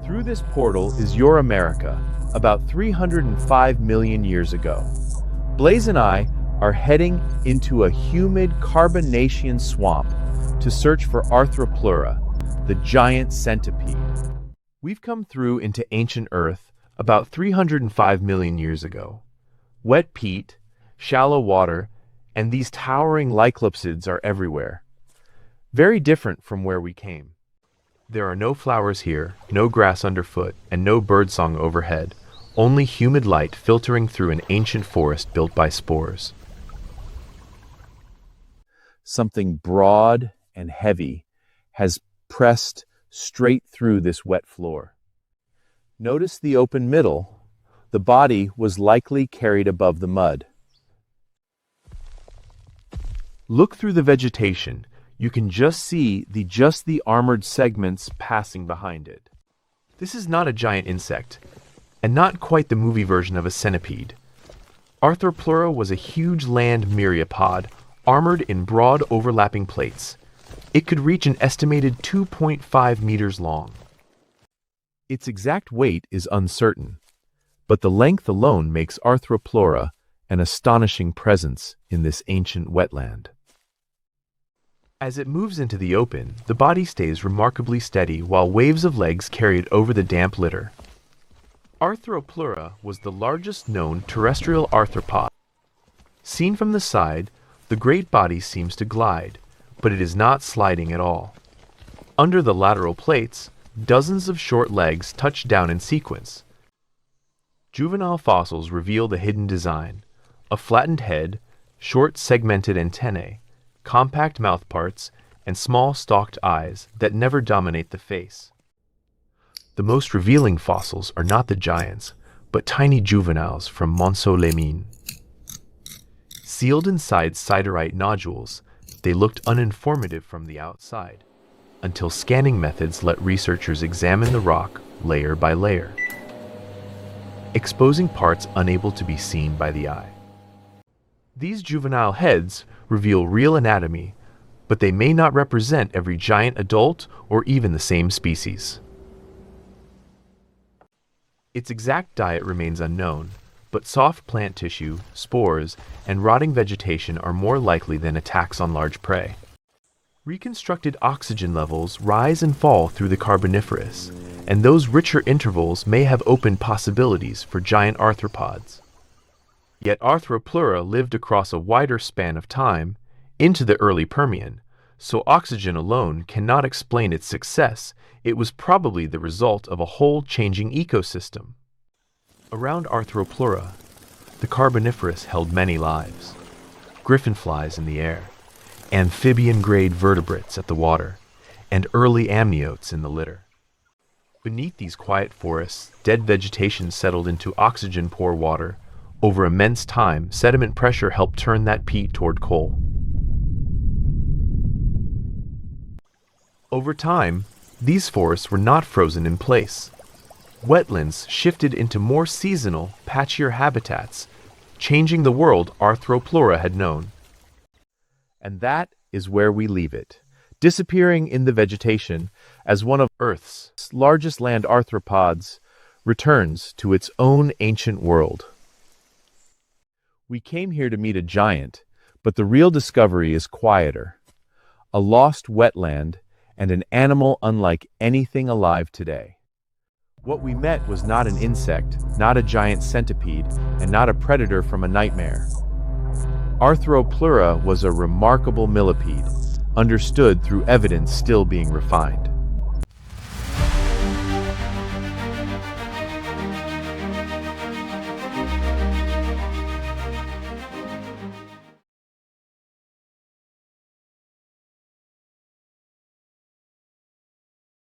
Through this portal is your America, about 305 million years ago. Blaze and I are heading into a humid Carbonacean swamp to search for Arthropleura, the giant centipede. We've come through into ancient Earth about 305 million years ago. Wet peat, shallow water, and these towering lycopsids are everywhere. Very different from where we came. There are no flowers here, no grass underfoot, and no birdsong overhead, only humid light filtering through an ancient forest built by spores. Something broad and heavy has pressed straight through this wet floor. Notice the open middle. The body was likely carried above the mud. Look through the vegetation. You can just see the armored segments passing behind it. This is not a giant insect, and not quite the movie version of a centipede. Arthropleura was a huge land myriapod, armored in broad overlapping plates. It could reach an estimated 2.5 meters long. Its exact weight is uncertain, but the length alone makes Arthropleura an astonishing presence in this ancient wetland. As it moves into the open, the body stays remarkably steady while waves of legs carry it over the damp litter. Arthropleura was the largest known terrestrial arthropod. Seen from the side, the great body seems to glide, but it is not sliding at all. Under the lateral plates, dozens of short legs touch down in sequence. Juvenile fossils reveal the hidden design: a flattened head, short segmented antennae, compact mouthparts, and small stalked eyes that never dominate the face. The most revealing fossils are not the giants, but tiny juveniles from Montceau-les-Mines. Sealed inside siderite nodules, they looked uninformative from the outside, until scanning methods let researchers examine the rock layer by layer, exposing parts unable to be seen by the eye. These juvenile heads reveal real anatomy, but they may not represent every giant adult or even the same species. Its exact diet remains unknown, but soft plant tissue, spores, and rotting vegetation are more likely than attacks on large prey. Reconstructed oxygen levels rise and fall through the Carboniferous, and those richer intervals may have opened possibilities for giant arthropods. Yet Arthropleura lived across a wider span of time, into the early Permian, so oxygen alone cannot explain its success. It was probably the result of a whole changing ecosystem. Around Arthropleura, the Carboniferous held many lives: griffinflies in the air, amphibian-grade vertebrates at the water, and early amniotes in the litter. Beneath these quiet forests, dead vegetation settled into oxygen-poor water. Over immense time, sediment pressure helped turn that peat toward coal. Over time, these forests were not frozen in place. Wetlands shifted into more seasonal, patchier habitats, changing the world Arthropleura had known. And that is where we leave it, disappearing in the vegetation as one of Earth's largest land arthropods returns to its own ancient world. We came here to meet a giant, but the real discovery is quieter: a lost wetland and an animal unlike anything alive today. What we met was not an insect, not a giant centipede, and not a predator from a nightmare. Arthropleura was a remarkable millipede, understood through evidence still being refined.